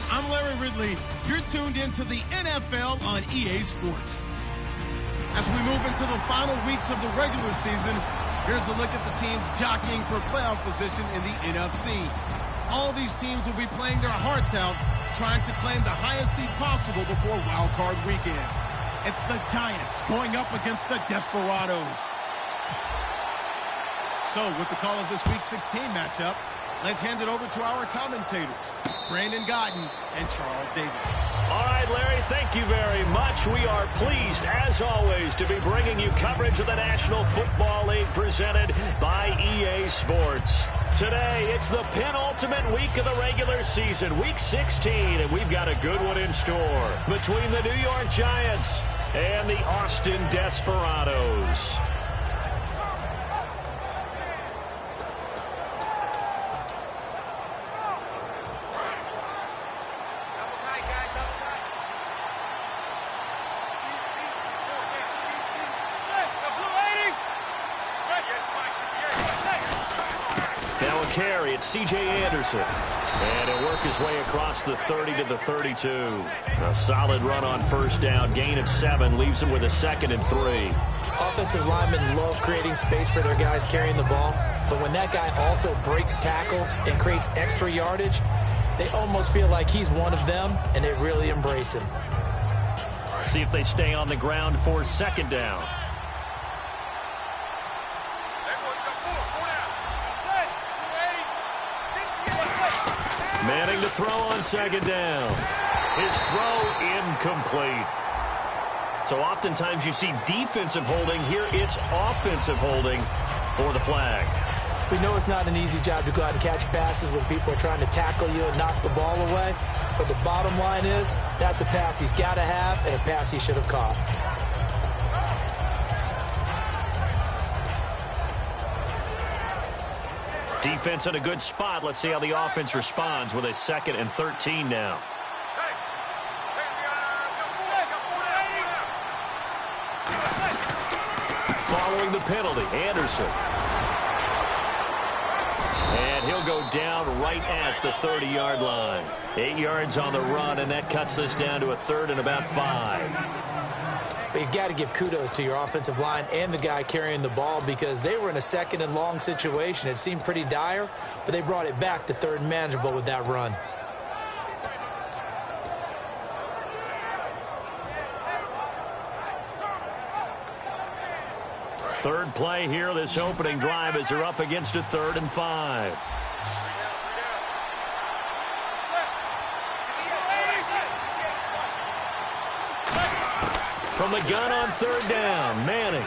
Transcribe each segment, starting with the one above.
everyone. I'm Larry Ridley. You're tuned into the NFL on EA Sports. As we move into the final weeks of the regular season, here's a look at the teams jockeying for playoff position in the NFC. All these teams will be playing their hearts out, trying to claim the highest seed possible before Wild Card Weekend. It's the Giants going up against the Desperados. So, with the call of this Week 16 matchup, let's hand it over to our commentators, Brandon Godden and Charles Davis. All right, Larry, thank you very much. We are pleased, as always, to be bringing you coverage of the National Football League presented by EA Sports. Today, it's the penultimate week of the regular season, Week 16, and we've got a good one in store between the New York Giants and the Austin Desperados. Carry, it's C.J. Anderson. And he'll work his way across the 30 to the 32. A solid run on first down. Gain of 7 leaves him with a 2nd and 3. Offensive linemen love creating space for their guys carrying the ball. But when that guy also breaks tackles and creates extra yardage, they almost feel like he's one of them, and they really embrace him. See if they stay on the ground for 2nd down. Manning to throw on 2nd down. His throw incomplete. So oftentimes you see defensive holding. Here it's offensive holding for the flag. We know it's not an easy job to go out and catch passes when people are trying to tackle you and knock the ball away. But the bottom line is that's a pass he's got to have and a pass he should have caught. Defense in a good spot. Let's see how the offense responds with a 2nd and 13 now. Following the penalty, Anderson. And he'll go down right at the 30-yard line. 8 yards on the run, and that cuts us down to a 3rd and about 5. But you've got to give kudos to your offensive line and the guy carrying the ball because they were in a 2nd and long situation. It seemed pretty dire, but they brought it back to 3rd and manageable with that run. Third play here, this opening drive as they're up against a 3rd and 5. From the gun on 3rd down, Manning.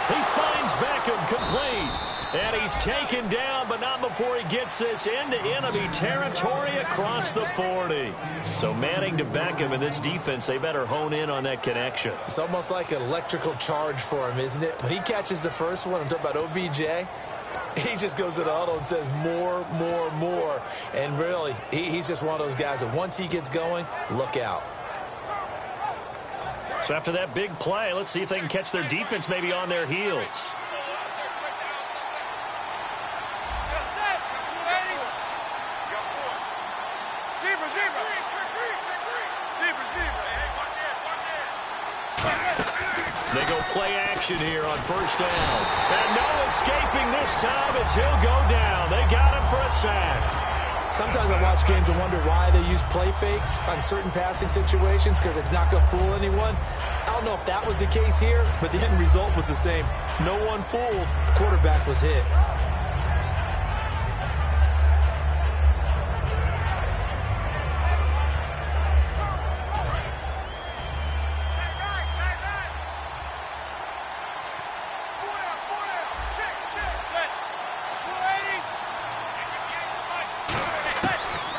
He finds Beckham complete. And he's taken down, but not before he gets this into enemy territory across the 40. So Manning to Beckham in this defense, they better hone in on that connection. It's almost like an electrical charge for him, isn't it? When he catches the first one, I'm talking about OBJ, he just goes to the huddle and says more, more, more. And really, he's just one of those guys that once he gets going, look out. So after that big play, let's see if they can catch their defense maybe on their heels. They go play action here on first down. And no escaping this time as he'll go down. They got him for a sack. Sometimes I watch games and wonder why they use play fakes on certain passing situations because it's not going to fool anyone. I don't know if that was the case here, but the end result was the same. No one fooled. The quarterback was hit.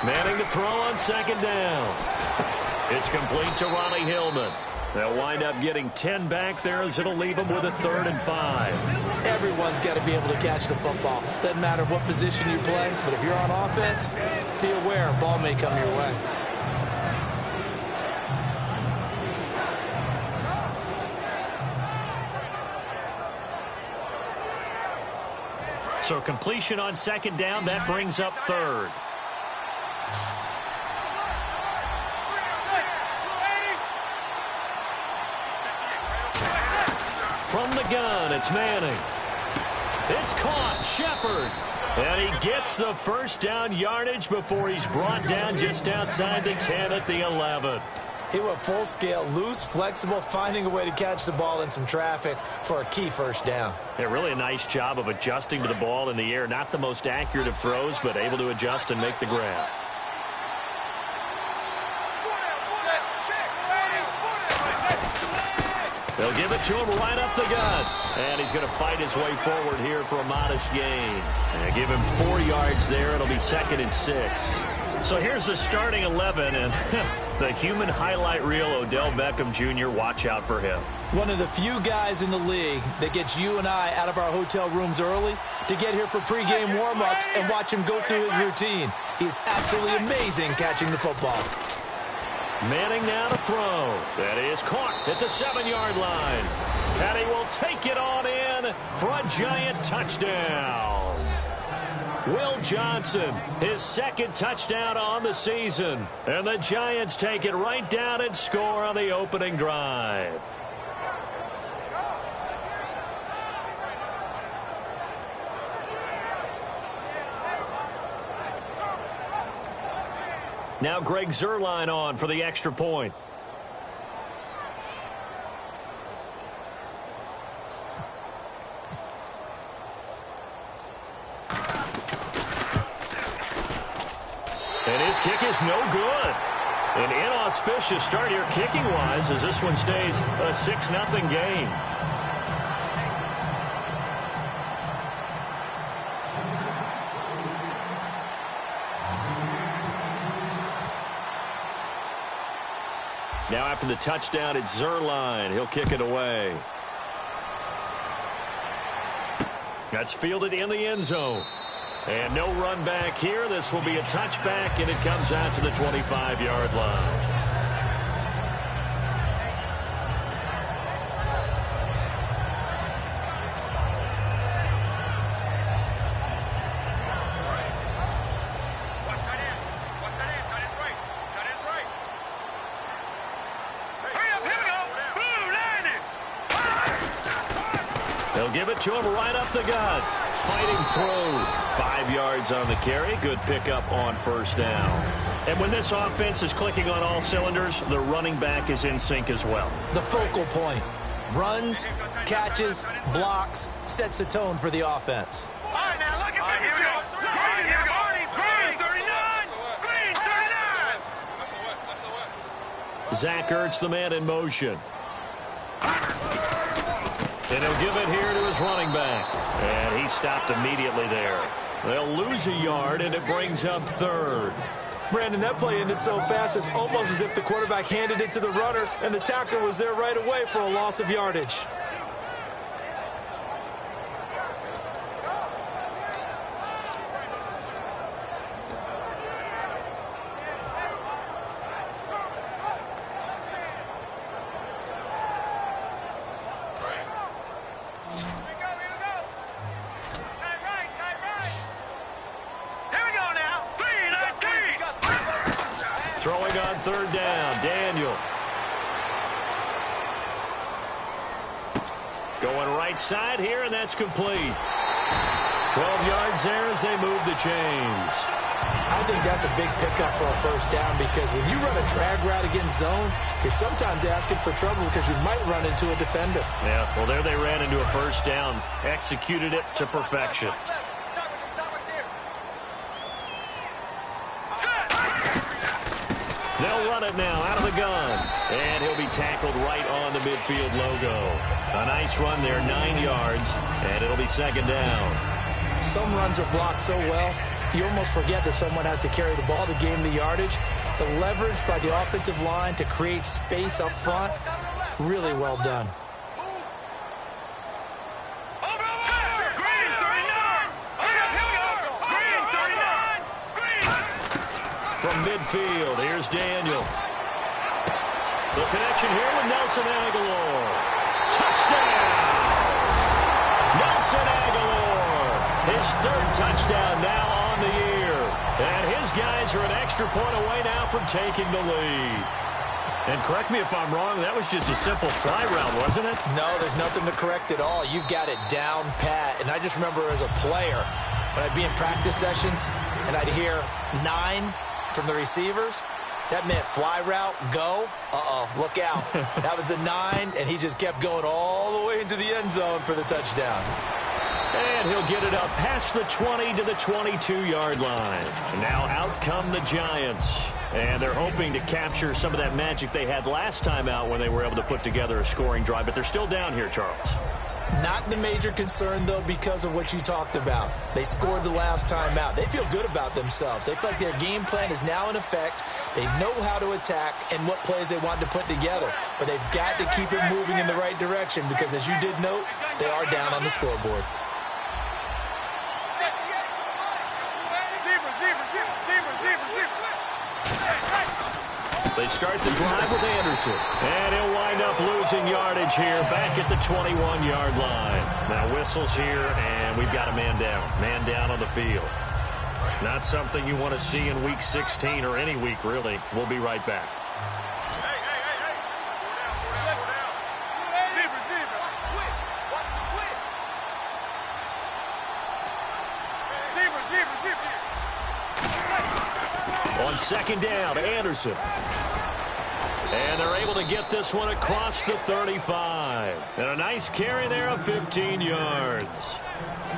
Manning to throw on second down. It's complete to Ronnie Hillman. They'll wind up getting 10 back there as it'll leave them with a 3rd and 5. Everyone's got to be able to catch the football. Doesn't matter what position you play, but if you're on offense, be aware a ball may come your way. So completion on second down, that brings up 3rd. From the gun, it's Manning. It's caught. Shepard. And he gets the first down yardage before he's brought down just outside the 10 at the 11. He went full scale, loose, flexible, finding a way to catch the ball in some traffic for a key first down. Yeah, really a nice job of adjusting to the ball in the air. Not the most accurate of throws, but able to adjust and make the grab. They'll give it to him right up the gut. And he's going to fight his way forward here for a modest gain. And give him 4 yards there. It'll be 2nd and 6. So here's the starting 11, and the human highlight reel, Odell Beckham Jr., watch out for him. One of the few guys in the league that gets you and I out of our hotel rooms early to get here for pregame warm-ups and watch him go through his routine. He's absolutely amazing catching the football. Manning now to throw. That is caught at the 7-yard line. And he will take it on in for a giant touchdown. Will Johnson, his 2nd touchdown on the season. And the Giants take it right down and score on the opening drive. Now Greg Zuerlein on for the extra point. And his kick is no good. An inauspicious start here kicking-wise as this one stays a 6-0 game. Now after the touchdown, it's Zuerlein. He'll kick it away. That's fielded in the end zone. And no run back here. This will be a touchback, and it comes out to the 25-yard line. They'll give it to him right up the gut. Fighting through. 5 yards on the carry. Good pickup on first down. And when this offense is clicking on all cylinders, the running back is in sync as well. The focal point. Runs, catches, blocks, sets the tone for the offense. All right, now look at this. Green 39. Zach Ertz, the man in motion. And he'll give it here to his running back. And he stopped immediately there. They'll lose a yard, and it brings up 3rd. Brandon, that play ended so fast, it's almost as if the quarterback handed it to the runner, and the tackler was there right away for a loss of yardage. Throwing on 3rd down, Daniel. Going right side here, and that's complete. 12 yards there as they move the chains. I think that's a big pickup for a first down because when you run a drag route against zone, you're sometimes asking for trouble because you might run into a defender. Yeah, well, there they ran into a first down. Executed it to perfection. They'll run it now out of the gun. And he'll be tackled right on the midfield logo. A nice run there, 9 yards, and it'll be 2nd down. Some runs are blocked so well, you almost forget that someone has to carry the ball to gain the yardage. The leverage by the offensive line to create space up front, really well done. From midfield, here's Daniel. The connection here with Nelson Aguilar. Touchdown! Nelson Aguilar, his 3rd touchdown now on the year. And his guys are an extra point away now from taking the lead. And correct me if I'm wrong, that was just a simple fly route, wasn't it? No, there's nothing to correct at all. You've got it down pat. And I just remember as a player, when I'd be in practice sessions and I'd hear 9 from the receivers, that meant fly route, go. Look out. That was the 9, and he just kept going all the way into the end zone for the touchdown. And he'll get it up past the 20 to the 22-yard line. Now out come the Giants. And they're hoping to capture some of that magic they had last time out when they were able to put together a scoring drive. But they're still down here, Charles. Not the major concern, though, because of what you talked about. They scored the last time out. They feel good about themselves. They feel like their game plan is now in effect. They know how to attack and what plays they want to put together. But they've got to keep it moving in the right direction because, as you did note, they are down on the scoreboard. They start the drive with Anderson. And he'll wind up losing yardage here back at the 21-yard line. Now whistles here, and we've got a man down. Man down on the field. Not something you want to see in Week 16 or any week, really. We'll be right back. On second down, Anderson. And they're able to get this one across the 35. And a nice carry there of 15 yards.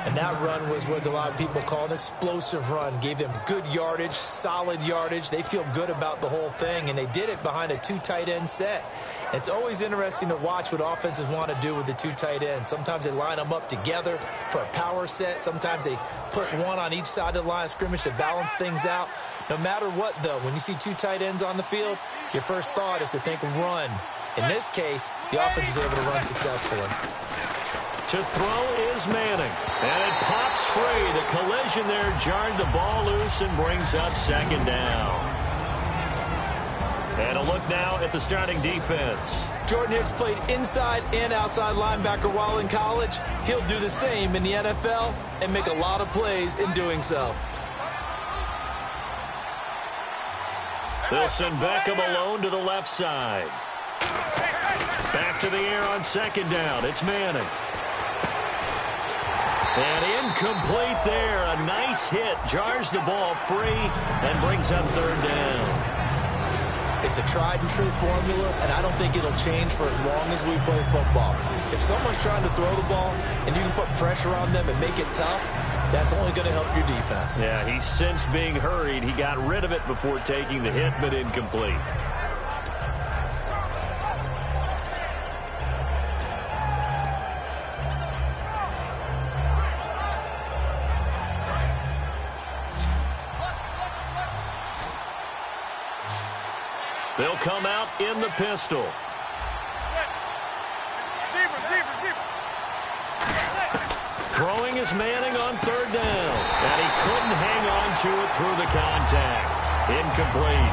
And that run was what a lot of people call an explosive run. Gave them good yardage, solid yardage. They feel good about the whole thing, and they did it behind a 2 tight end set. It's always interesting to watch what offenses want to do with the 2 tight ends. Sometimes they line them up together for a power set. Sometimes they put one on each side of the line of scrimmage to balance things out. No matter what, though, when you see 2 tight ends on the field, your first thought is to think run. In this case, the offense was able to run successfully. To throw is Manning. And it pops free. The collision there jarred the ball loose and brings up second down. And a look now at the starting defense. Jordan Hicks played inside and outside linebacker while in college. He'll do the same in the NFL and make a lot of plays in doing so. They'll send Beckham alone to the left side. Back to the air on second down. It's Manning. And incomplete there. A nice hit. Jars the ball free and brings up third down. It's a tried-and-true formula, and I don't think it'll change for as long as we play football. If someone's trying to throw the ball and you can put pressure on them and make it tough, that's only going to help your defense. Yeah, he's since being hurried. He got rid of it before taking the hit, but incomplete. They'll come out in the pistol. Throwing is Manning on third down. And he couldn't hang on to it through the contact. Incomplete.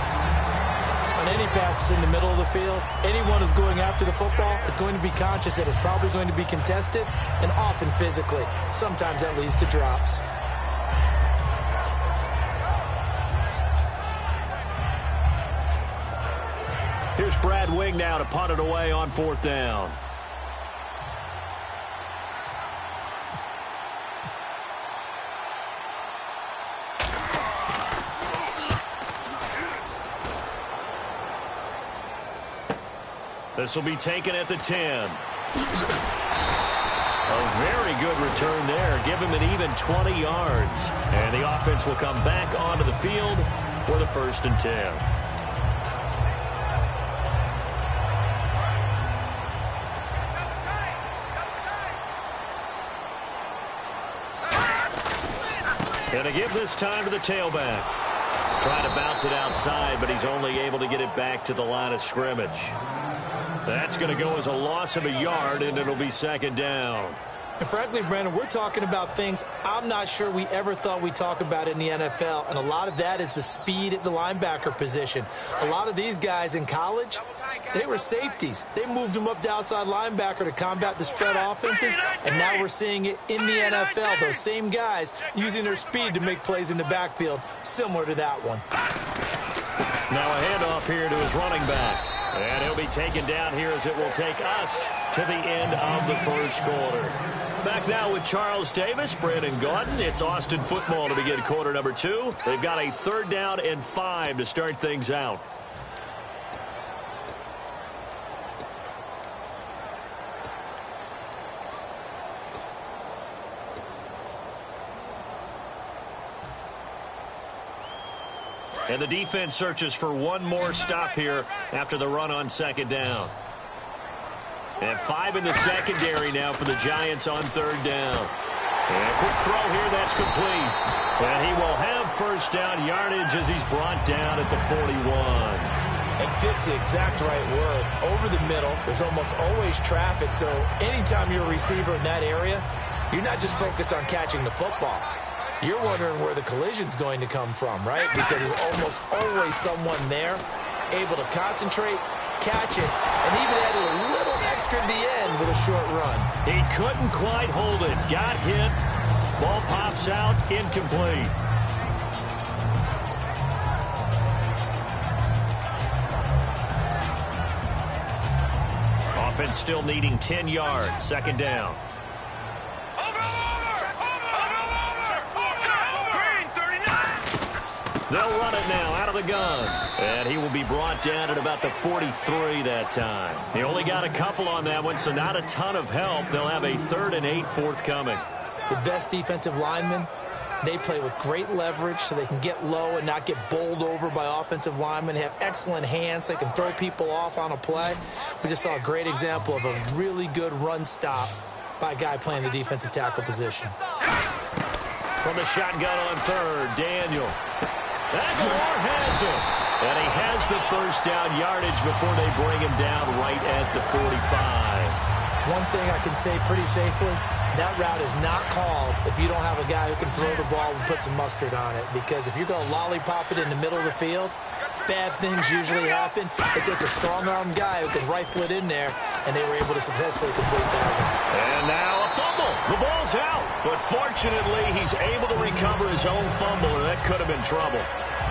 On any passes in the middle of the field, anyone who's going after the football is going to be conscious that it's probably going to be contested and often physically. Sometimes that leads to drops. Here's Brad Wing now to punt it away on fourth down. This will be taken at the 10. A very good return there. Give him an even 20 yards. And the offense will come back onto the field for the 1st and 10. Going to give this time to the tailback. Trying to bounce it outside, but he's only able to get it back to the line of scrimmage. That's going to go as a loss of a yard, and it'll be second down. And frankly, Brandon, we're talking about things I'm not sure we ever thought we'd talk about in the NFL, and a lot of that is the speed at the linebacker position. A lot of these guys in college, they were safeties. They moved them up to outside linebacker to combat the spread offenses, and now we're seeing it in the NFL. Those same guys using their speed to make plays in the backfield, similar to that one. Now a handoff here to his running back. And he'll be taken down here as it will take us to the end of the first quarter. Back now with Charles Davis, Brandon Gaudin. It's Austin football to begin quarter number 2. They've got a 3rd down and 5 to start things out. And the defense searches for one more stop here after the run on 2nd down. And 5 in the secondary now for the Giants on 3rd down. And a quick throw here, that's complete. And he will have 1st down yardage as he's brought down at the 41. It fits the exact right word. Over the middle, there's almost always traffic, so anytime you're a receiver in that area, you're not just focused on catching the football. You're wondering where the collision's going to come from, right? Because there's almost always someone there able to concentrate, catch it, and even add a little extra at the end with a short run. He couldn't quite hold it. Got hit. Ball pops out. Incomplete. Offense still needing 10 yards. 2nd down. They'll run it now out of the gun. And he will be brought down at about the 43 that time. He only got a couple on that one, so not a ton of help. They'll have a 3rd and 8 forthcoming. The best defensive linemen, they play with great leverage so they can get low and not get bowled over by offensive linemen. They have excellent hands. They can throw people off on a play. We just saw a great example of a really good run stop by a guy playing the defensive tackle position. From the shotgun on 3rd, Daniel. Aguilar has it. And he has the 1st down yardage before they bring him down right at the 45. One thing I can say pretty safely, that route is not called if you don't have a guy who can throw the ball and put some mustard on it. Because if you're going to lollipop it in the middle of the field, bad things usually happen. It takes a strong-armed guy who can rifle it in there, and they were able to successfully complete that one. And now a fumble. The ball's out. But fortunately, he's able to recover his own fumble, and that could have been trouble.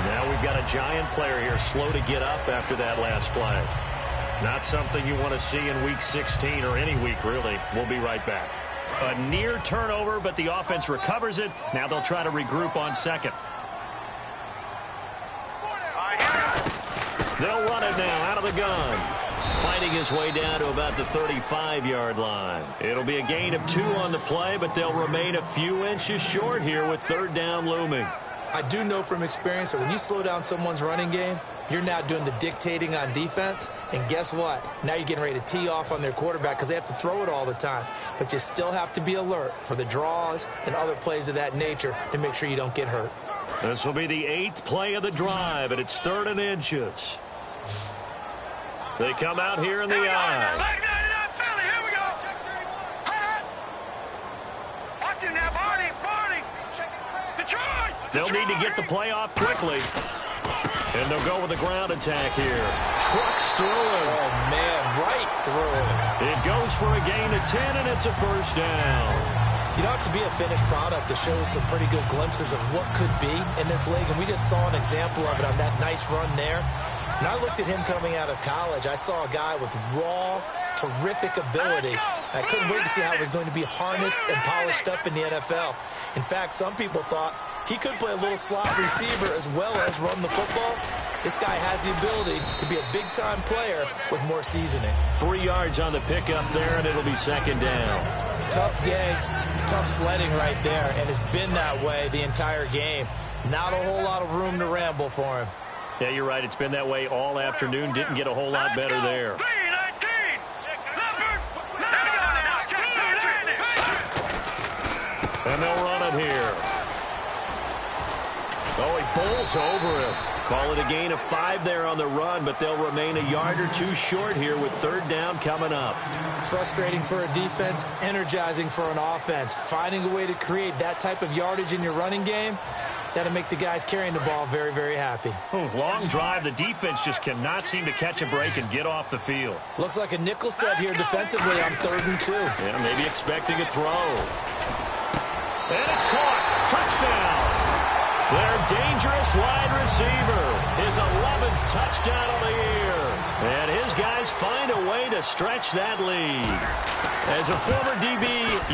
Now we've got a Giant player here slow to get up after that last play. Not something you want to see in Week 16 or any week, really. We'll be right back. A near turnover, but the offense recovers it. Now they'll try to regroup on 2nd. They'll run it now out of the gun. Fighting his way down to about the 35-yard line. It'll be a gain of 2 on the play, but they'll remain a few inches short here with 3rd down looming. I do know from experience that when you slow down someone's running game, you're now doing the dictating on defense. And guess what? Now you're getting ready to tee off on their quarterback because they have to throw it all the time. But you still have to be alert for the draws and other plays of that nature to make sure you don't get hurt. This will be the 8th play of the drive, and it's 3rd and inches. They come out here in the eye. They'll need to get the play off quickly. And they'll go with the ground attack here. Trucks through him. Oh, man, right through him. It goes for a gain of 10, and it's a 1st down. You don't have to be a finished product to show some pretty good glimpses of what could be in this league. And we just saw an example of it on that nice run there. When I looked at him coming out of college, I saw a guy with raw, terrific ability. I couldn't wait to see how he was going to be harnessed and polished up in the NFL. In fact, some people thought he could play a little slot receiver as well as run the football. This guy has the ability to be a big-time player with more seasoning. 3 yards on the pickup there, and it'll be 2nd down. Tough day, tough sledding right there, and it's been that way the entire game. Not a whole lot of room to ramble for him. Yeah, you're right. It's been that way all afternoon. Didn't get a whole lot better there. And they'll run it here. Oh, he bowls over him. Call it a gain of 5 there on the run, but they'll remain a yard or 2 short here with 3rd down coming up. Frustrating for a defense, energizing for an offense. Finding a way to create that type of yardage in your running game, that'll make the guys carrying the ball very, very happy. Long drive. The defense just cannot seem to catch a break and get off the field. Looks like a nickel set here defensively on 3rd and 2. Yeah, maybe expecting a throw. And it's caught. Touchdown. Their dangerous wide receiver. His 11th touchdown of the year. And his guys find a way to stretch that lead. As a former DB,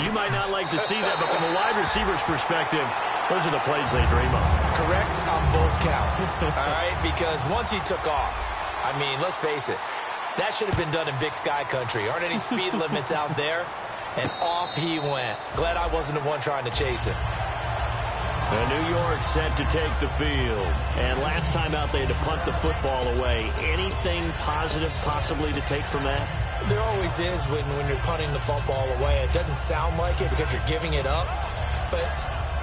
you might not like to see that, but from a wide receiver's perspective, those are the plays they dream of. Correct on both counts, all right? Because once he took off, I mean, let's face it, that should have been done in Big Sky country. Aren't any speed limits out there? And off he went. Glad I wasn't the one trying to chase him. And New York set to take the field. And last time out, they had to punt the football away. Anything positive possibly to take from that? There always is when you're punting the football away. It doesn't sound like it because you're giving it up. But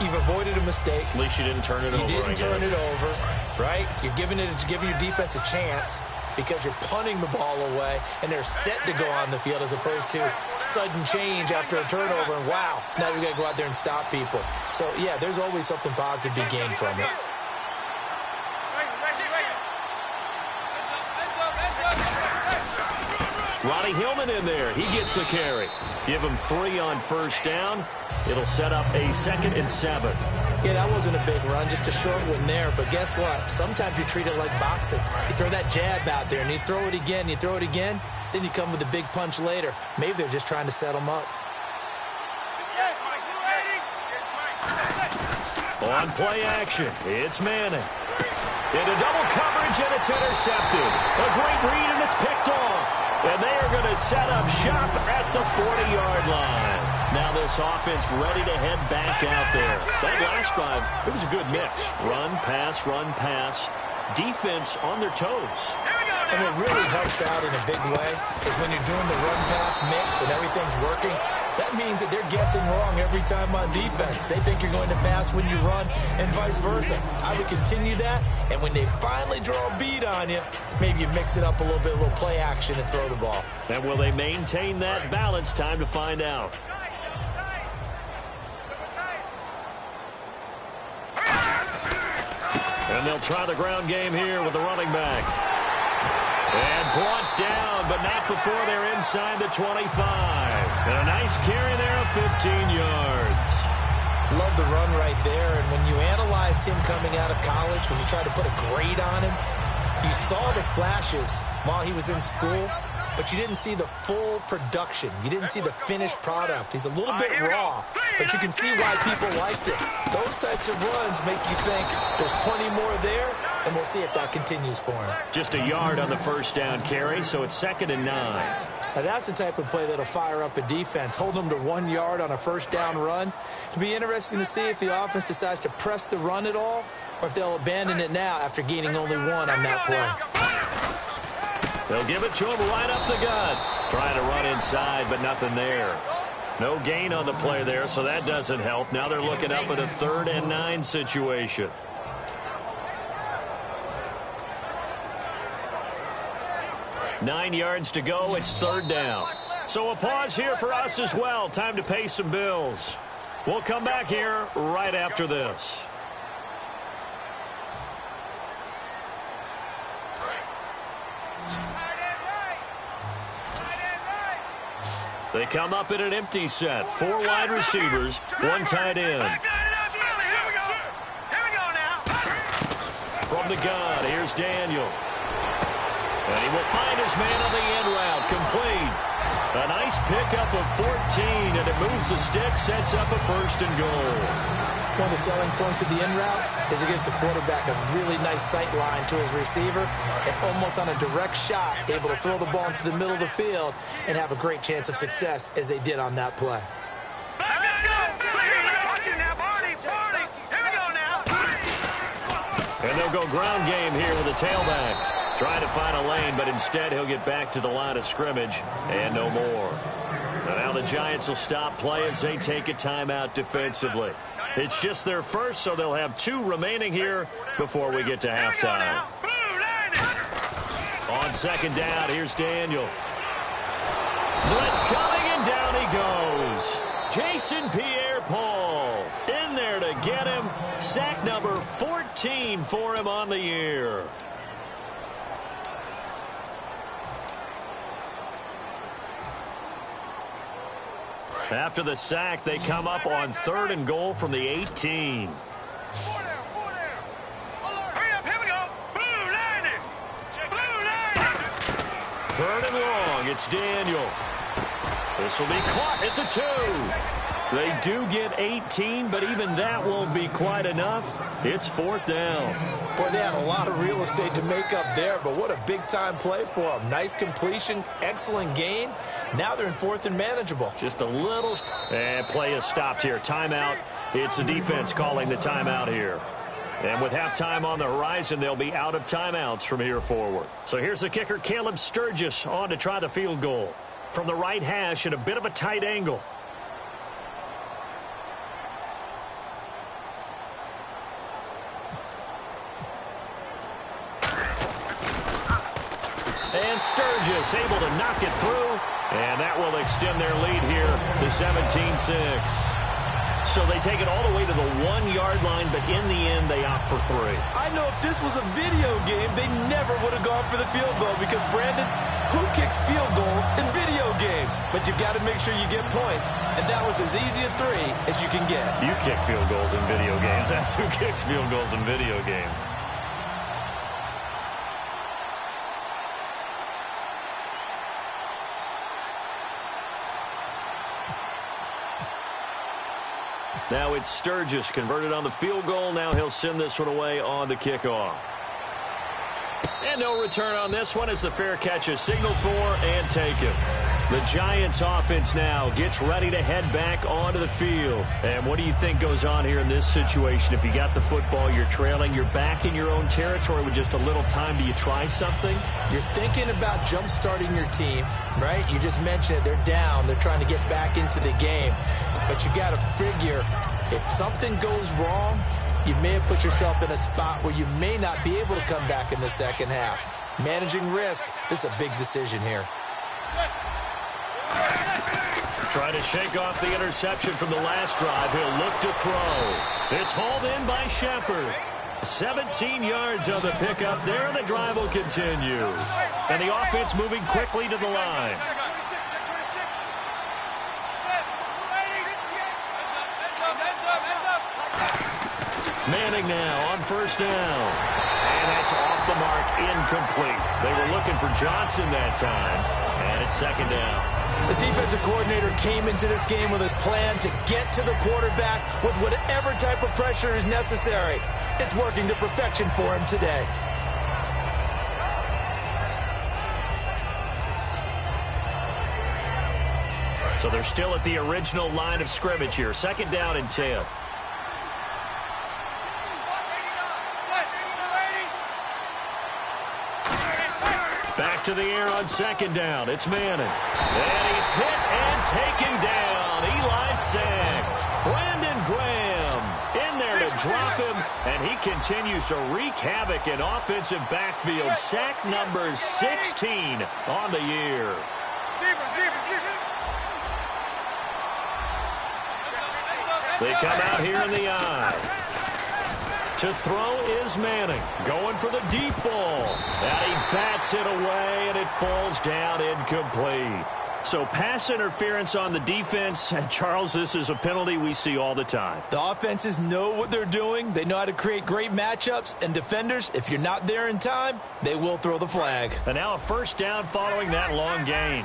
you've avoided a mistake. At least you didn't turn it over. You didn't turn it over, right? You're giving your defense a chance because you're punting the ball away, and they're set to go on the field as opposed to sudden change after a turnover, and wow, now we got to go out there and stop people. So, yeah, there's always something positive to be gained from it. Ronnie Hillman in there. He gets the carry. Give him 3 on first down. It'll set up a 2nd and 7. Yeah, that wasn't a big run, just a short one there. But guess what? Sometimes you treat it like boxing. You throw that jab out there, and you throw it again, then you come with a big punch later. Maybe they're just trying to set them up. On play action, it's Manning. Into double coverage, and it's intercepted. A great read, and it's picked off. And they are going to set up shop at the 40-yard line. Now this offense ready to head back out there. That last drive, it was a good mix. Run, pass. Defense on their toes. And what really helps out in a big way is when you're doing the run-pass mix and everything's working, that means that they're guessing wrong every time on defense. They think you're going to pass when you run and vice versa. I would continue that, and when they finally draw a beat on you, maybe you mix it up a little bit, a little play action, and throw the ball. And will they maintain that balance? Time to find out. And they'll try the ground game here with the running back. And brought down, but not before they're inside the 25. And a nice carry there of 15 yards. Love the run right there. And when you analyzed him coming out of college, when you tried to put a grade on him, you saw the flashes while he was in school, but you didn't see the full production. You didn't see the finished product. He's a little bit raw, but you can see why people liked it. Those types of runs make you think there's plenty more there, and we'll see if that continues for him. Just a yard on the first down carry, so it's 2nd and 9. Now that's the type of play that'll fire up a defense. Hold them to 1 yard on a first down run. It'll be interesting to see if the offense decides to press the run at all, or if they'll abandon it now after gaining only 1 on that play. They'll give it to him right up the gut. Trying to run inside, but nothing there. No gain on the play there, so that doesn't help. Now they're looking up at a 3rd and 9 situation. Nine yards to go. It's 3rd down. So a pause here for us as well. Time to pay some bills. We'll come back here right after this. They come up in an empty set. 4 wide receivers, 1 tight end. From the gun, here's Daniel. And he will find his man on the end route, complete. A nice pickup of 14, and it moves the stick, sets up a 1st and goal. One of the selling points of the in route is it gives the quarterback a really nice sight line to his receiver and almost on a direct shot able to throw the ball into the middle of the field and have a great chance of success as they did on that play. Let's go! And they'll go ground game here with a tailback. Trying to find a lane, but instead he'll get back to the line of scrimmage and no more. Now the Giants will stop play as they take a timeout defensively. It's just their first, so they'll have 2 remaining here before we get to halftime. On 2nd down, here's Daniel. Blitz coming, and down he goes. Jason Pierre-Paul in there to get him. Sack number 14 for him on the year. After the sack, they come up on 3rd and goal from the 18. 3rd and long. It's Daniel. This will be caught at the 2. They do get 18, but even that won't be quite enough. It's 4th down. Boy, they had a lot of real estate to make up there, but what a big-time play for them. Nice completion, excellent gain. Now they're in 4th and manageable. Just a little. And play is stopped here. Timeout. It's the defense calling the timeout here. And with halftime on the horizon, they'll be out of timeouts from here forward. So here's the kicker, Caleb Sturgis, on to try the field goal. From the right hash at a bit of a tight angle. And Sturgis able to knock it through. And that will extend their lead here to 17-6. So they take it all the way to the 1-yard line, but in the end, they opt for 3. I know if this was a video game, they never would have gone for the field goal because, Brandon, who kicks field goals in video games? But you've got to make sure you get points, and that was as easy a 3 as you can get. You kick field goals in video games. That's who kicks field goals in video games. Now it's Sturgis converted on the field goal. Now he'll send this one away on the kickoff. And no return on this one as the fair catch is signaled for and taken. The Giants offense now gets ready to head back onto the field. And what do you think goes on here in this situation? If you got the football, you're trailing, you're back in your own territory with just a little time. Do you try something? You're thinking about jump-starting your team, right? You just mentioned it. They're down. They're trying to get back into the game. But you got to figure if something goes wrong, you may have put yourself in a spot where you may not be able to come back in the second half. Managing risk, this is a big decision here. Trying to shake off the interception from the last drive. He'll look to throw. It's hauled in by Shepard. 17 yards on the pickup there, and the drive will continue. And the offense moving quickly to the line. Manning now on 1st down. And that's off the mark, incomplete. They were looking for Johnson that time, and it's 2nd down. The defensive coordinator came into this game with a plan to get to the quarterback with whatever type of pressure is necessary. It's working to perfection for him today. So they're still at the original line of scrimmage here. 2nd down and 10. Back to the air on 2nd down. It's Manning. And he's hit and taken down. Eli sacked. Brandon Graham in there to drop him. And he continues to wreak havoc in offensive backfield. Sack number 16 on the year. They come out here in the eye. To throw is Manning. Going for the deep ball. And he bats it away, and it falls down incomplete. So pass interference on the defense. And Charles, this is a penalty we see all the time. The offenses know what they're doing. They know how to create great matchups. And defenders, if you're not there in time, they will throw the flag. And now a 1st down following that long gain.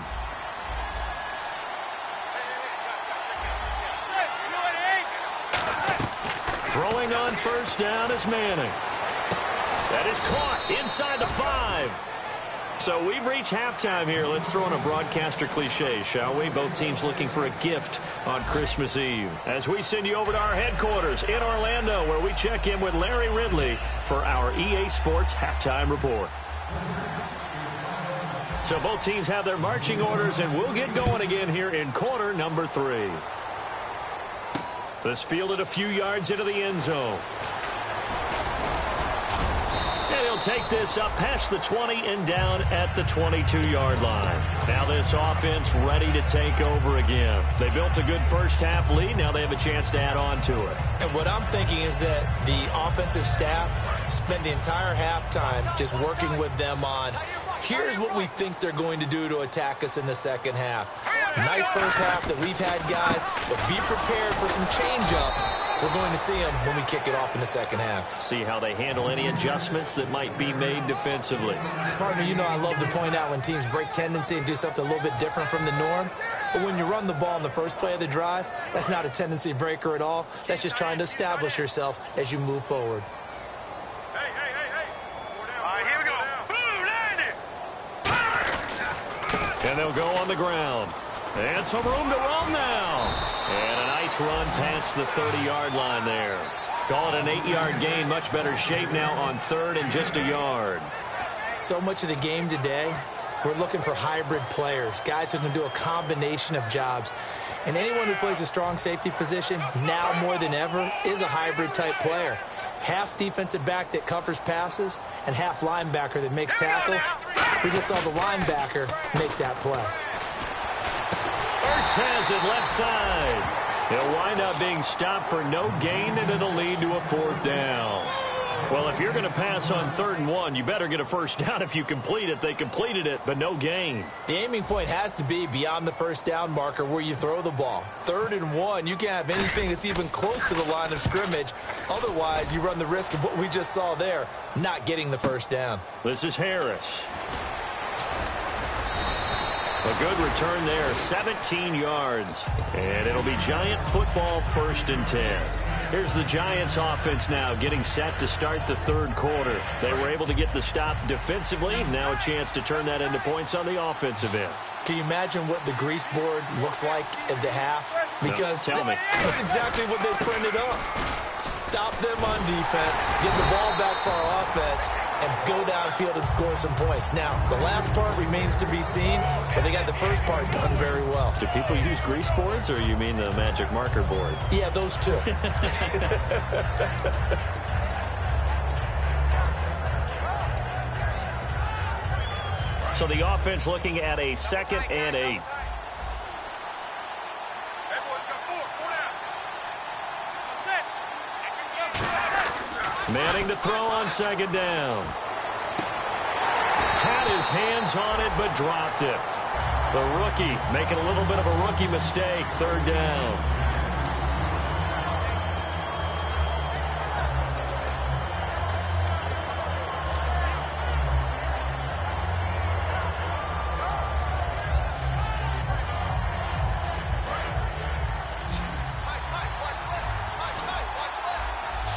Throwing on 1st down is Manning. That is caught inside the 5. So we've reached halftime here. Let's throw in a broadcaster cliche, shall we? Both teams looking for a gift on Christmas Eve. As we send you over to our headquarters in Orlando, where we check in with Larry Ridley for our EA Sports Halftime Report. So both teams have their marching orders, and we'll get going again here in quarter number 3. This fielded a few yards into the end zone. And he'll take this up past the 20 and down at the 22-yard line. Now this offense ready to take over again. They built a good first half lead. Now they have a chance to add on to it. And what I'm thinking is that the offensive staff spent the entire halftime just working with them on, here's what we think they're going to do to attack us in the second half. Nice first half that we've had, guys, but be prepared for some change-ups We're going to see them when we kick it off in the second half. See how they handle any adjustments that might be made defensively. Partner, you know I love to point out when teams break tendency and do something a little bit different from the norm. But when you run the ball in the first play of the drive, that's not a tendency breaker at all. That's just trying to establish yourself as you move forward. Hey. All right, here we go. And they'll go on the ground. And some room to run now. And a nice run past the 30-yard line there. Call it an 8-yard gain. Much better shape now on third and just a yard. So much of the game today, we're looking for hybrid players, guys who can do a combination of jobs. And anyone who plays a strong safety position, now more than ever, is a hybrid-type player. Half defensive back that covers passes and half linebacker that makes tackles. We just saw the linebacker make that play. Ertz has it left side. He'll wind up being stopped for no gain, and it'll lead to a fourth down. Well, if you're going to pass on 3rd and 1, you better get a first down if you complete it. They completed it, but no gain. The aiming point has to be beyond the first down marker where you throw the ball. 3rd and 1, you can't have anything that's even close to the line of scrimmage. Otherwise, you run the risk of what we just saw there, not getting the first down. This is Harris. A good return there, 17 yards. And it'll be Giant football, 1st and 10. Here's the Giants offense now getting set to start the 3rd quarter. They were able to get the stop defensively. Now a chance to turn that into points on the offensive end. Can you imagine what the grease board looks like at the half? Because no, tell me. That's exactly what they printed up. Stop them on defense, get the ball back for our offense, and go downfield and score some points. Now, the last part remains to be seen, but they got the first part done very well. Do people use grease boards, or you mean the magic marker boards? Yeah, those two. So the offense looking at a 2nd and 8. Manning to throw on 2nd down. Had his hands on it, but dropped it. The rookie making a little bit of a rookie mistake. 3rd down.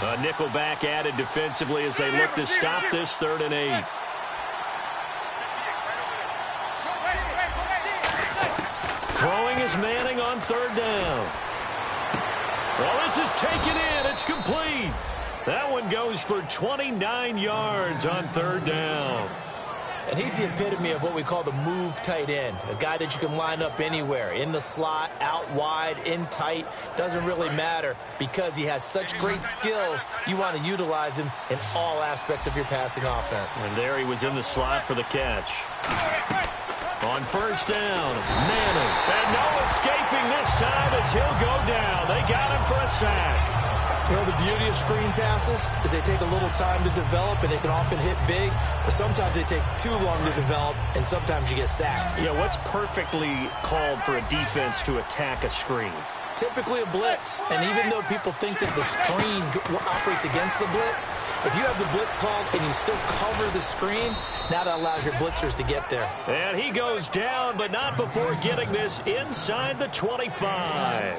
A nickel back added defensively as they look to stop this 3rd and 8. Throwing is Manning on 3rd down. Well, this is taken in. It's complete. That one goes for 29 yards on 3rd down. And he's the epitome of what we call the move tight end, a guy that you can line up anywhere, in the slot, out wide, in tight, doesn't really matter because he has such great skills. You want to utilize him in all aspects of your passing offense. And there he was in the slot for the catch. On 1st down, Manning. And no escaping this time as he'll go down. They got him for a sack. You know, the beauty of screen passes is they take a little time to develop, and they can often hit big, but sometimes they take too long to develop, and sometimes you get sacked. Yeah, what's perfectly called for a defense to attack a screen? Typically a blitz, and even though people think that the screen operates against the blitz, if you have the blitz called and you still cover the screen, now that allows your blitzers to get there. And he goes down, but not before getting this inside the 25.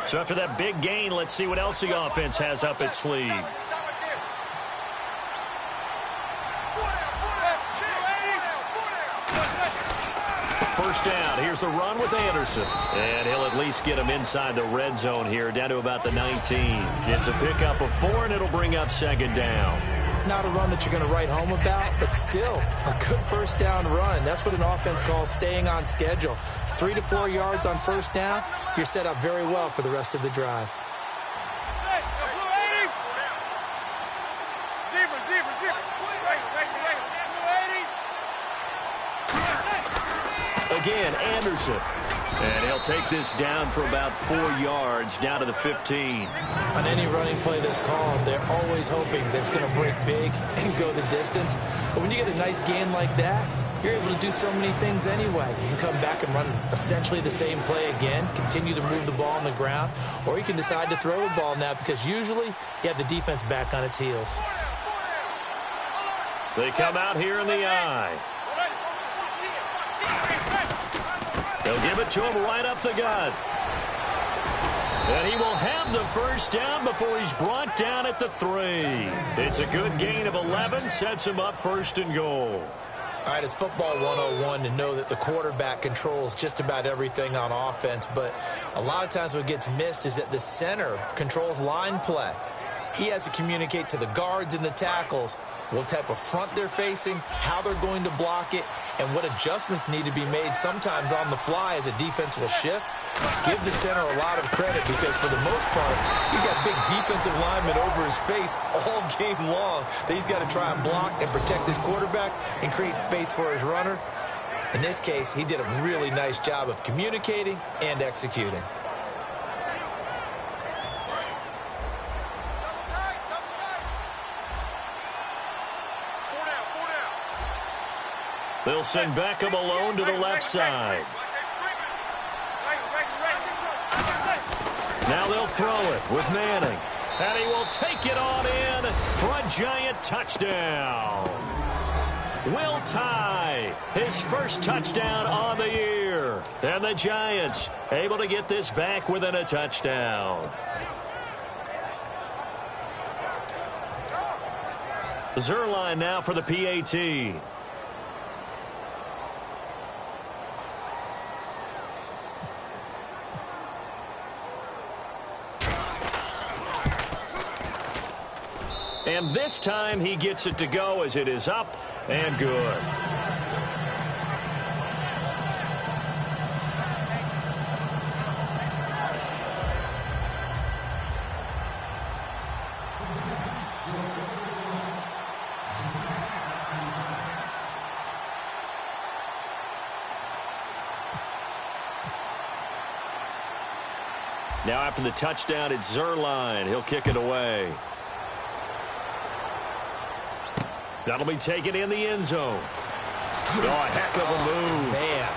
So after that big gain, let's see what else the offense has up its sleeve. First down. Here's the run with Anderson. And he'll at least get him inside the red zone here, down to about the 19. It's a pickup of 4, and it'll bring up 2nd down. Not a run that you're going to write home about, but still a good first down run. That's what an offense calls staying on schedule. 3 to 4 yards on first down, you're set up very well for the rest of the drive. Again, Anderson. And he'll take this down for about 4 yards, down to the 15. On any running play that's called, they're always hoping that it's going to break big and go the distance. But when you get a nice gain like that, you're able to do so many things anyway. You can come back and run essentially the same play again, continue to move the ball on the ground, or you can decide to throw the ball now because usually you have the defense back on its heels. They come out here in the eye. They'll give it to him right up the gut. And he will have the first down before he's brought down at the 3. It's a good gain of 11, sets him up first and goal. All right, it's football 101 to know that the quarterback controls just about everything on offense, but a lot of times what gets missed is that the center controls line play. He has to communicate to the guards and the tackles what type of front they're facing, how they're going to block it, and what adjustments need to be made sometimes on the fly as a defense will shift. Give the center a lot of credit because for the most part, he's got big defensive linemen over his face all game long that he's got to try and block and protect his quarterback and create space for his runner. In this case, he did a really nice job of communicating and executing. They'll send Beckham alone to the left side. Now they'll throw it with Manning. And he will take it on in for a giant touchdown. Will Tye, his first touchdown on the year. And the Giants able to get this back within a touchdown. Zerline now for the PAT. And this time he gets it to go as it is up and good. Now after the touchdown, it's Zerline. He'll kick it away. That'll be taken in the end zone. Oh, a heck of a move. Man.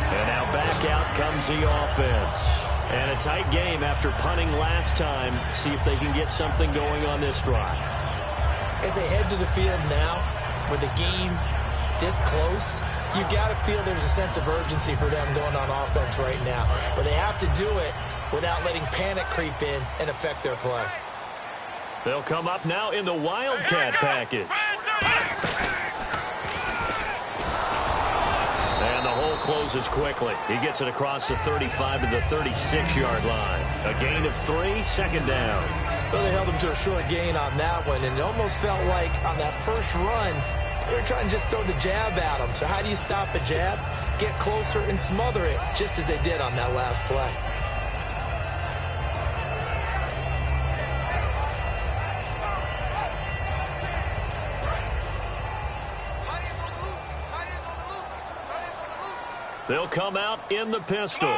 And now back out comes the offense. And a tight game after punting last time. See if they can get something going on this drive. As they head to the field now, with the game this close, you got to feel there's a sense of urgency for them going on offense right now. But they have to do it without letting panic creep in and affect their play. They'll come up now in the Wildcat package. And the hole closes quickly. He gets it across the 35 to the 36-yard line. A gain of 3, second down. Well, they held him to a short gain on that one, and it almost felt like on that first run, they were trying to just throw the jab at him. So how do you stop a jab? Get closer and smother it, just as they did on that last play. They'll come out in the pistol.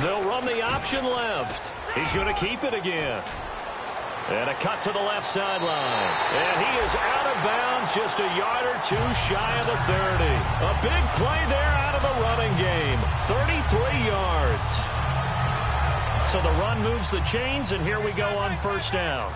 They'll run the option left. He's going to keep it again. And a cut to the left sideline. And he is out of bounds just a yard or two shy of the 30. A big play there out of the running game. 33 yards. So the run moves the chains, and here we go on first down.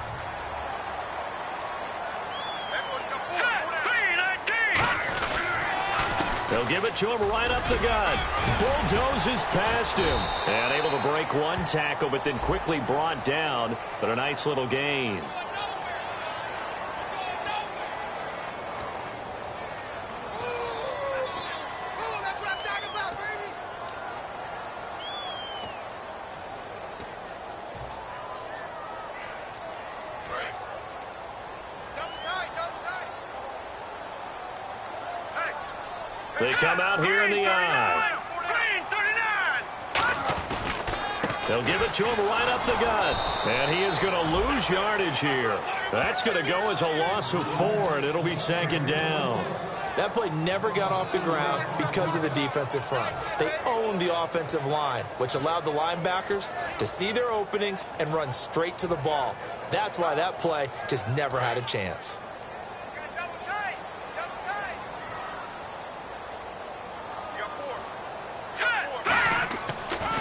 They'll give it to him right up the gut. Bulldozes past him. And able to break one tackle, but then quickly brought down. But a nice little gain. They come out here in the eye. They'll give it to him right up the gut. And he is going to lose yardage here. That's going to go as a loss of 4, and it'll be second down. That play never got off the ground because of the defensive front. They owned the offensive line, which allowed the linebackers to see their openings and run straight to the ball. That's why that play just never had a chance.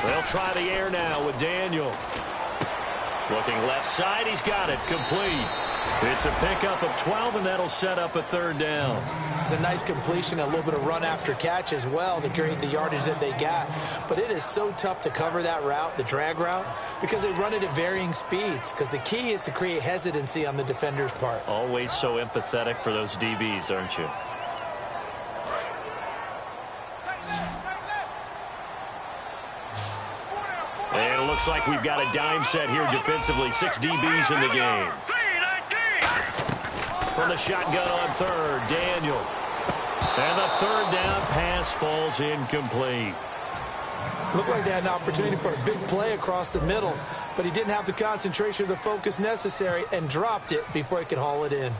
They'll try the air now with Daniel. Looking left side, he's got it, complete. It's a pickup of 12, and that'll set up a third down. It's a nice completion, a little bit of run after catch as well to create the yardage that they got. But it is so tough to cover that route, the drag route, because they run it at varying speeds. Because the key is to create hesitancy on the defender's part. Always so empathetic for those DBs, aren't you? And it looks like we've got a dime set here defensively. 6 DBs in the game. From the shotgun on third, Daniel. And the third down pass falls incomplete. Looked like they had an opportunity for a big play across the middle, but he didn't have the concentration or the focus necessary and dropped it before he could haul it in.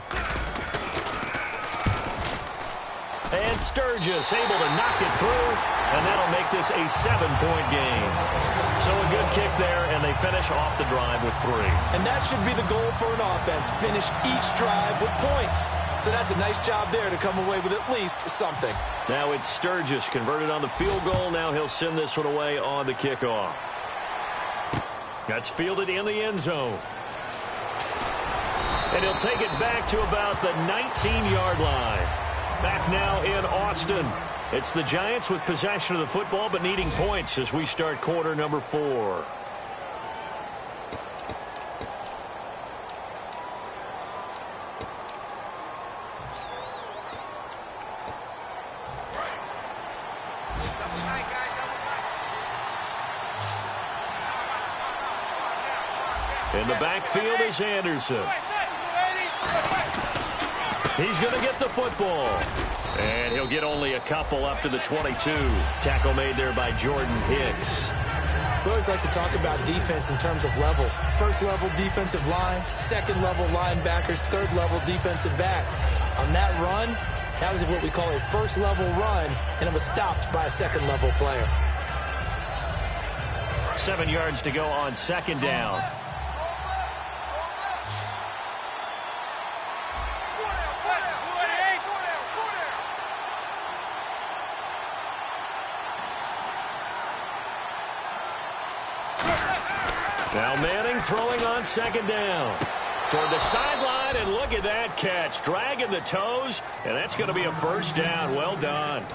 And Sturgis able to knock it through, and that'll make this a 7-point game. So a good kick there, and they finish off the drive with 3. And that should be the goal for an offense, finish each drive with points. So that's a nice job there to come away with at least something. Now it's Sturgis converted on the field goal. Now he'll send this one away on the kickoff. That's fielded in the end zone. And he'll take it back to about the 19-yard line. Back now in Austin. It's the Giants with possession of the football but needing points as we start quarter number 4. In the backfield is Anderson. He's going to get the football. And he'll get only a couple up to the 22. Tackle made there by Jordan Hicks. We always like to talk about defense in terms of levels. First level defensive line, second level linebackers, third level defensive backs. On that run, that was what we call a first level run, and it was stopped by a second level player. 7 yards to go on second down. Now Manning throwing on second down. Toward the sideline, and look at that catch. Dragging the toes, and that's going to be a first down. Well done.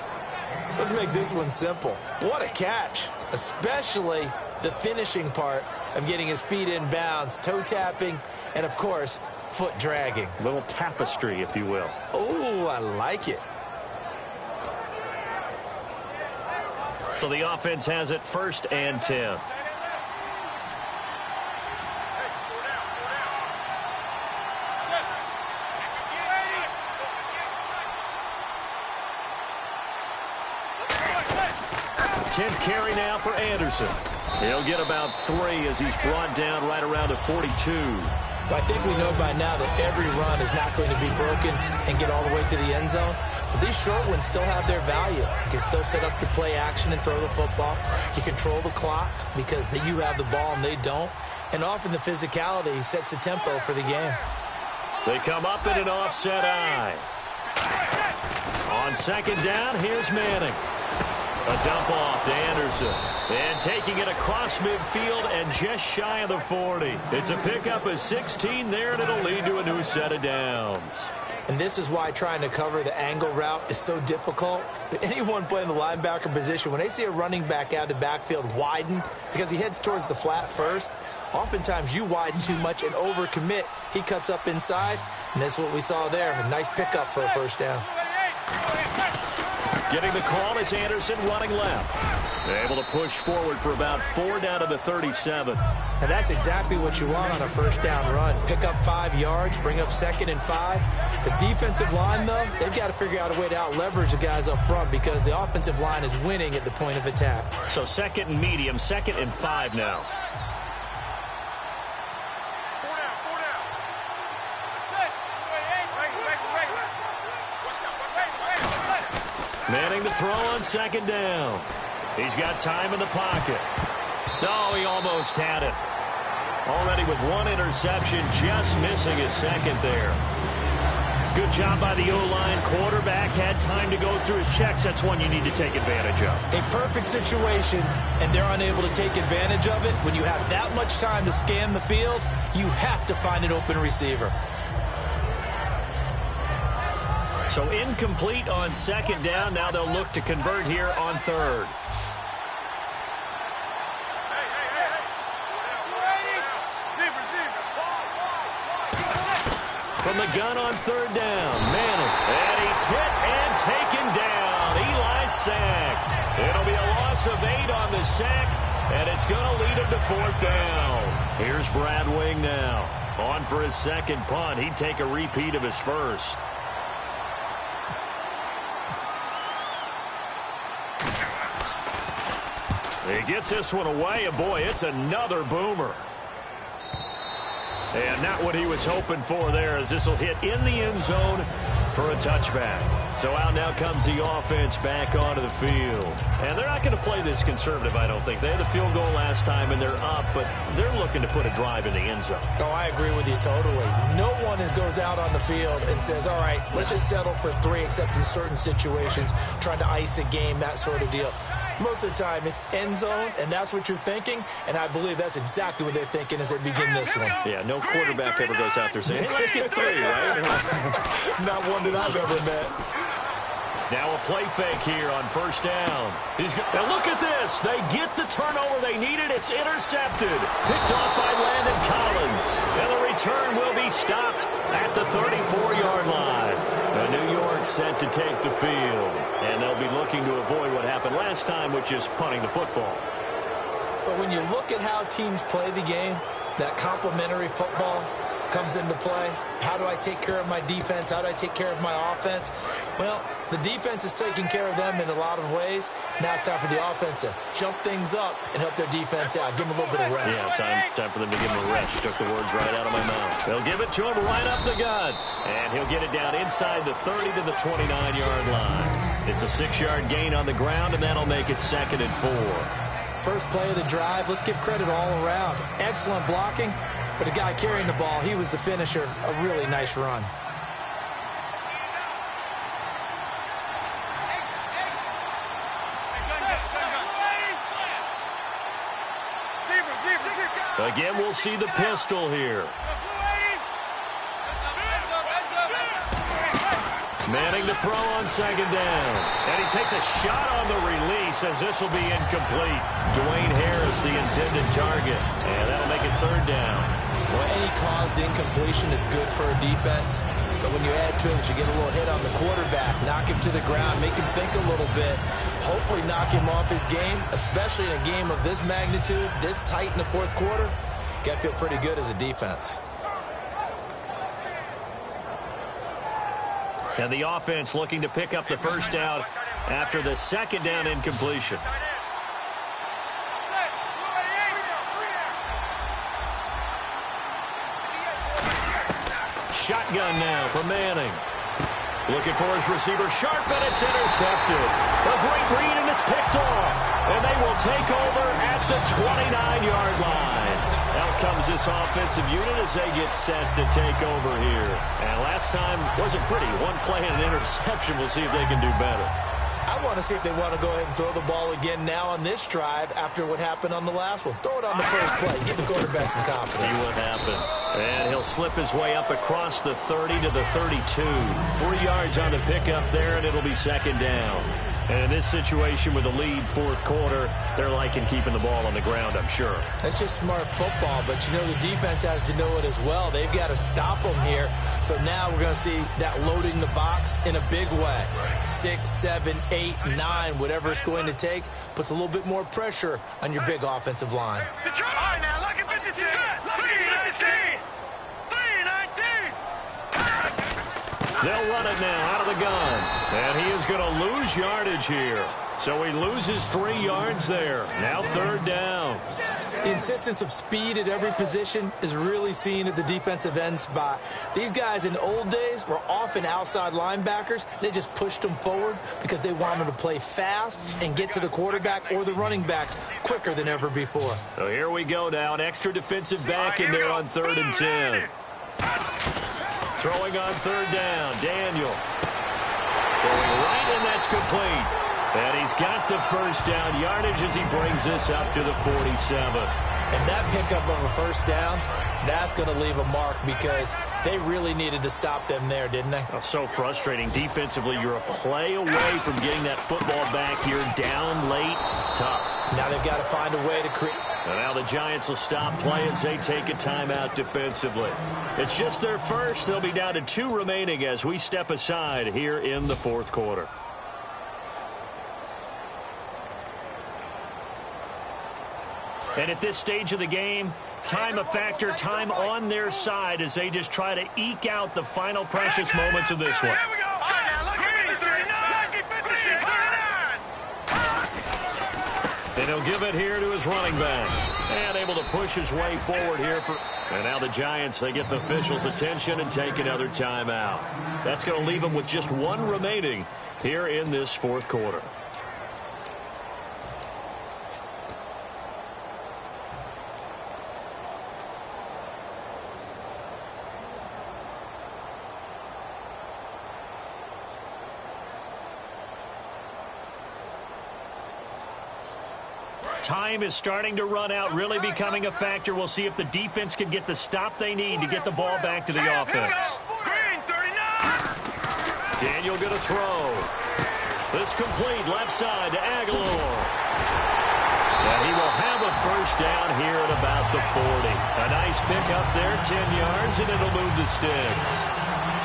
Let's make this one simple. What a catch, especially the finishing part of getting his feet in bounds, toe tapping, and, of course, foot dragging. A little tapestry, if you will. Oh, I like it. So the offense has it 1st and 10. Tenth carry now for Anderson. He'll get about 3 as he's brought down right around the 42. Well, I think we know by now that every run is not going to be broken and get all the way to the end zone. But these short ones still have their value. You can still set up the play action and throw the football. You control the clock because you have the ball and they don't. And often the physicality sets the tempo for the game. They come up in an offset eye. On second down, here's Manning. A dump off to Anderson. And taking it across midfield and just shy of the 40. It's a pickup of 16 there, and it'll lead to a new set of downs. And this is why trying to cover the angle route is so difficult. Anyone playing the linebacker position, when they see a running back out of the backfield widen, because he heads towards the flat first, oftentimes you widen too much and overcommit. He cuts up inside, and that's what we saw there. A nice pickup for a first down. Getting the call is Anderson running left. They're able to push forward for about 4 down to the 37. And that's exactly what you want on a first down run. Pick up 5 yards, bring up 2nd and 5. The defensive line, though, they've got to figure out a way to out-leverage the guys up front because the offensive line is winning at the point of attack. So 2nd and medium, 2nd and 5 now. Manning to throw on 2nd down. He's got time in the pocket. No, he almost had it. Already with 1 interception, just missing his 2nd there. Good job by the O-line. Quarterback had time to go through his checks. That's one you need to take advantage of. A perfect situation, and they're unable to take advantage of it. When you have that much time to scan the field, you have to find an open receiver. So incomplete on 2nd down. Now they'll look to convert here on 3rd. From the gun on 3rd down, Manning. And he's hit and taken down. Eli sacked. It'll be a loss of 8 on the sack, and it's going to lead him to 4th down. Here's Brad Wing now. On for his 2nd punt. He'd take a repeat of his 1st. He gets this one away, and boy, it's another boomer. And not what he was hoping for there, as this will hit in the end zone for a touchback. So out now comes the offense back onto the field. And they're not going to play this conservative, I don't think. They had the field goal last time, and they're up, but they're looking to put a drive in the end zone. Oh, I agree with you totally. No one goes out on the field and says, all right, let's just settle for 3, except in certain situations, trying to ice a game, that sort of deal. Most of the time, it's end zone, and that's what you're thinking, and I believe that's exactly what they're thinking as they begin this one. Yeah, no quarterback ever goes out there saying, hey, let's get 3, right? Not one that I've ever met. Now a play fake here on 1st down. Now look at this. They get the turnover they needed. It's intercepted. Picked off by Landon Collins. And the return will be stopped at the 34-yard line. New York set to take the field. And they'll be looking to avoid what happened last time, which is punting the football. But when you look at how teams play the game, that complementary football comes into play. How do I take care of my defense? How do I take care of my offense? Well, the defense is taking care of them in a lot of ways. Now it's time for the offense to jump things up and help their defense out. Give them a little bit of rest. Yeah, time for them to give him a rest. Took the words right out of my mouth. They'll give it to him right up the gut. And he'll get it down inside the 30 to the 29-yard line. It's a 6-yard gain on the ground, and that'll make it 2nd and 4. First play of the drive, let's give credit all around. Excellent blocking. But the guy carrying the ball, he was the finisher. A really nice run. Again, we'll see the pistol here. Manning to throw on 2nd down. And he takes a shot on the release as this will be incomplete. Dwayne Harris, the intended target. And that'll make it 3rd down. Well, any caused incompletion is good for a defense. But when you add to it, you get a little hit on the quarterback, knock him to the ground, make him think a little bit, hopefully knock him off his game, especially in a game of this magnitude, this tight in the 4th quarter. Got to feel pretty good as a defense. And the offense looking to pick up the 1st down after the 2nd down incompletion. Shotgun now for Manning. Looking for his receiver, sharp, and it's intercepted. A great read, and it's picked off. And they will take over at the 29-yard line. Out comes this offensive unit as they get set to take over here. And last time wasn't pretty. One play and an interception. We'll see if they can do better. I want to see if they want to go ahead and throw the ball again now on this drive after what happened on the last one. Throw it on the first play. Give the quarterback some confidence. See what happens. And he'll slip his way up across the 30 to the 32. 3 yards on the pickup there, and it'll be 2nd down. And in this situation with the lead fourth quarter, they're liking keeping the ball on the ground, I'm sure. That's just smart football, but you know the defense has to know it as well. They've got to stop them here. So now we're going to see that loading the box in a big way. 6, 7, 8, 9, whatever it's going to take, puts a little bit more pressure on your big offensive line. All right, now, look at 56. 319. 319. They'll run it now out of the gun. And he is going to lose yardage here. So he loses 3 yards there. Now third down. The insistence of speed at every position is really seen at the defensive end spot. These guys in the old days were often outside linebackers. They just pushed them forward because they wanted to play fast and get to the quarterback or the running backs quicker than ever before. So here we go now. An extra defensive back in there on 3rd and 10. Throwing on third down. Daniel. Throwing right, and that's complete. And he's got the first down yardage as he brings this up to the 47. And that pickup of a first down, that's going to leave a mark because they really needed to stop them there, didn't they? Oh, so frustrating. Defensively, you're a play away from getting that football back here. Down late, tough. Now they've got to find a way to create. And now the Giants will stop play as they take a timeout defensively. It's just their first. They'll be down to 2 remaining as we step aside here in the fourth quarter. And at this stage of the game, time a factor, time on their side as they just try to eke out the final precious moments of this one. Here we go. All right, now, look at 39. And he'll give it here to his running back. And able to push his way forward here. And now the Giants, they get the officials' attention and take another timeout. That's going to leave them with just 1 remaining here in this fourth quarter. Time is starting to run out, really becoming a factor. We'll see if the defense can get the stop they need to get the ball back to the offense. Green, 39. Daniel going to throw. This complete left side to Aguilar. And he will have a first down here at about the 40. A nice pick up there, 10 yards, and it'll move the sticks.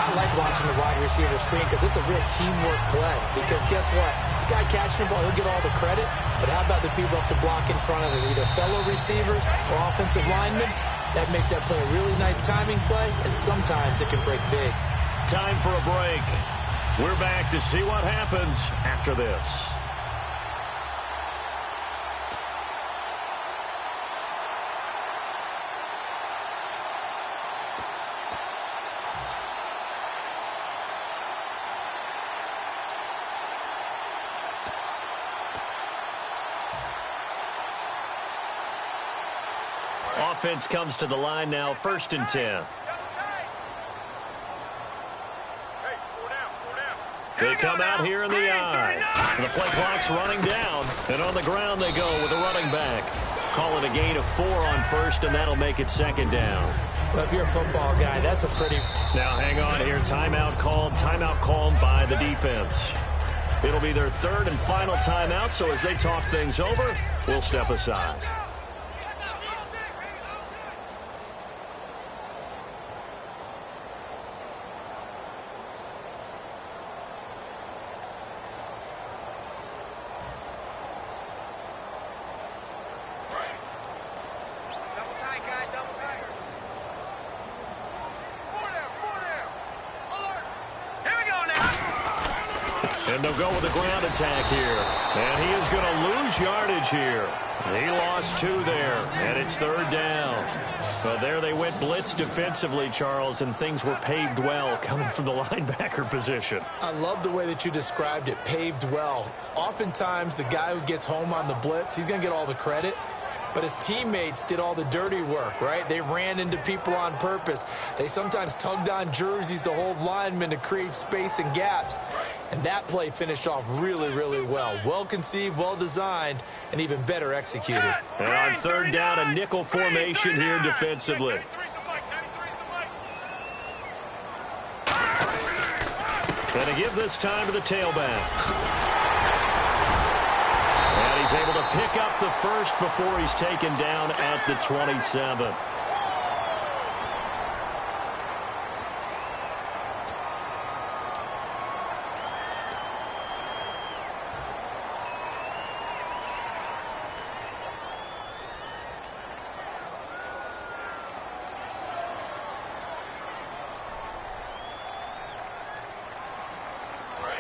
I like watching the wide receiver screen because it's a real teamwork play. Because guess what? The guy catching the ball, he'll get all the credit. But how about the people have to block in front of him, either fellow receivers or offensive linemen? That makes that play a really nice timing play, and sometimes it can break big. Time for a break. We're back to see what happens after this. Offense comes to the line now, 1st and 10. Hey, 4 down. They come out here in the eye. The play clock's running down, and on the ground they go with the running back. Call it a gain of 4 on 1st, and that'll make it 2nd down. Well, if you're a football guy, that's a pretty... Now hang on here. Timeout called by the defense. It'll be their 3rd and final timeout, so as they talk things over, we'll step aside. And they'll go with a ground attack here. And he is going to lose yardage here. He lost 2 there, and it's 3rd down. Well, there they went blitz defensively, Charles, and things were paved well coming from the linebacker position. I love the way that you described it, paved well. Oftentimes, the guy who gets home on the blitz, he's going to get all the credit. But his teammates did all the dirty work, right? They ran into people on purpose. They sometimes tugged on jerseys to hold linemen to create space and gaps. And that play finished off really, really well. Well conceived, well designed, and even better executed. And on 3rd down, a nickel formation here defensively. And to give this time to the tailback. And he's able to pick up the first before he's taken down at the 27.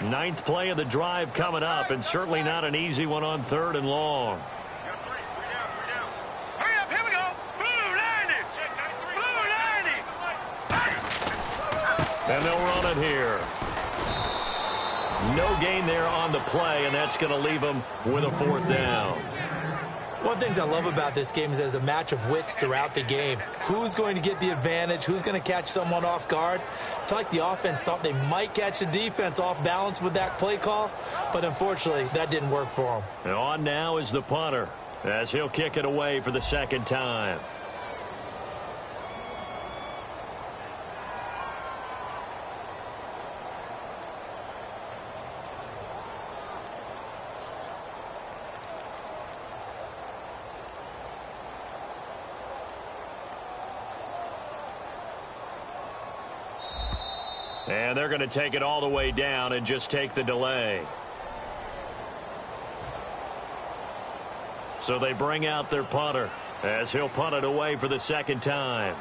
Ninth play of the drive coming up, and certainly not an easy one on 3rd and long. Hurry up, here we go. Blue 90. And they'll run it here. No gain there on the play, and that's going to leave them with a 4th down. One of the things I love about this game is there's a match of wits throughout the game. Who's going to get the advantage? Who's going to catch someone off guard? I feel like the offense thought they might catch the defense off balance with that play call, but unfortunately, that didn't work for them. And on now is the punter, as he'll kick it away for the 2nd time. And they're going to take it all the way down and just take the delay. So they bring out their punter as he'll punt it away for the 2nd time.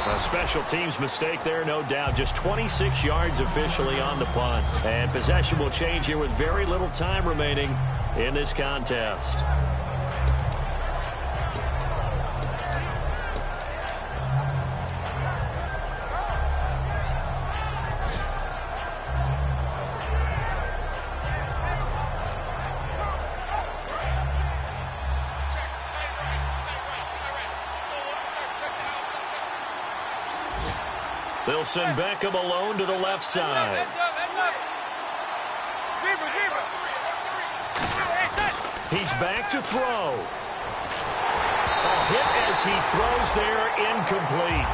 A special teams mistake there, no doubt. Just 26 yards officially on the punt. And possession will change here with very little time remaining in this contest. They'll send Beckham alone to the left side. He's back to throw. A hit as he throws there, incomplete.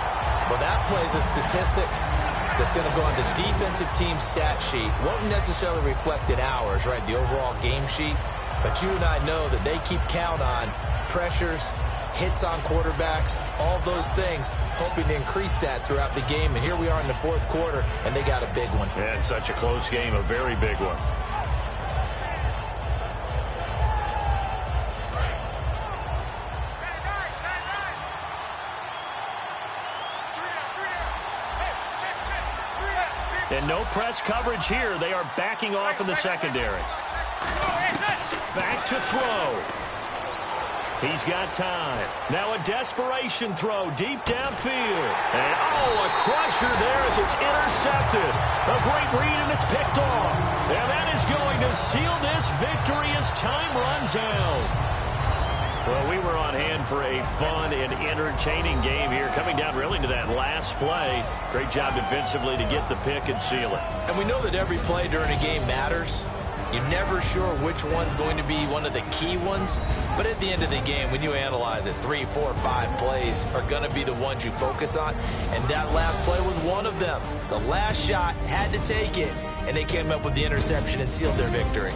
Well, that plays a statistic that's going to go on the defensive team stat sheet. Won't necessarily reflect in ours, right, the overall game sheet. But you and I know that they keep count on pressures, hits on quarterbacks, all those things, hoping to increase that throughout the game. And here we are in the 4th quarter, and they got a big one. And such a close game, a very big one. And no press coverage here. They are backing off in the secondary. Back to throw. He's got time. Now a desperation throw deep downfield. And, a crusher there as it's intercepted. A great read, and it's picked off. And that is going to seal this victory as time runs out. Well, we were on hand for a fun and entertaining game here, coming down really to that last play. Great job defensively to get the pick and seal it. And we know that every play during a game matters. You're never sure which one's going to be one of the key ones. But at the end of the game, when you analyze it, 3, 4, 5 plays are going to be the ones you focus on. And that last play was one of them. The last shot had to take it, and they came up with the interception and sealed their victory.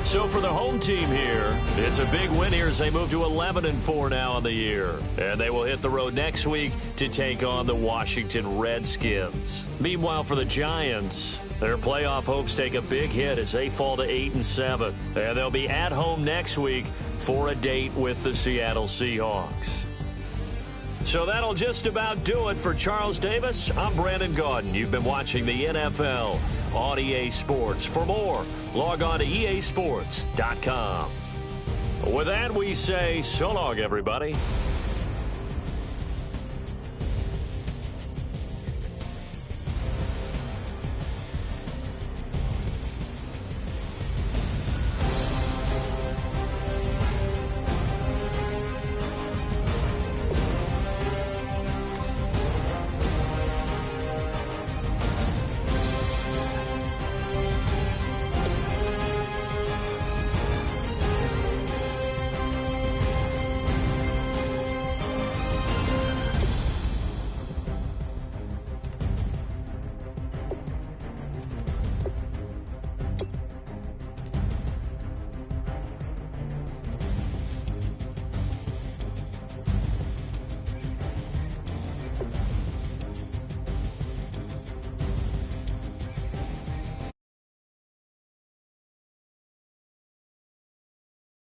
So for the home team here, it's a big win here as they move to 11-4 now on the year. And they will hit the road next week to take on the Washington Redskins. Meanwhile, for the Giants, their playoff hopes take a big hit as they fall to 8-7. And they'll be at home next week for a date with the Seattle Seahawks. So that'll just about do it for Charles Davis. I'm Brandon Gaudin. You've been watching the NFL on EA Sports. For more, log on to easports.com. With that, we say so long, everybody.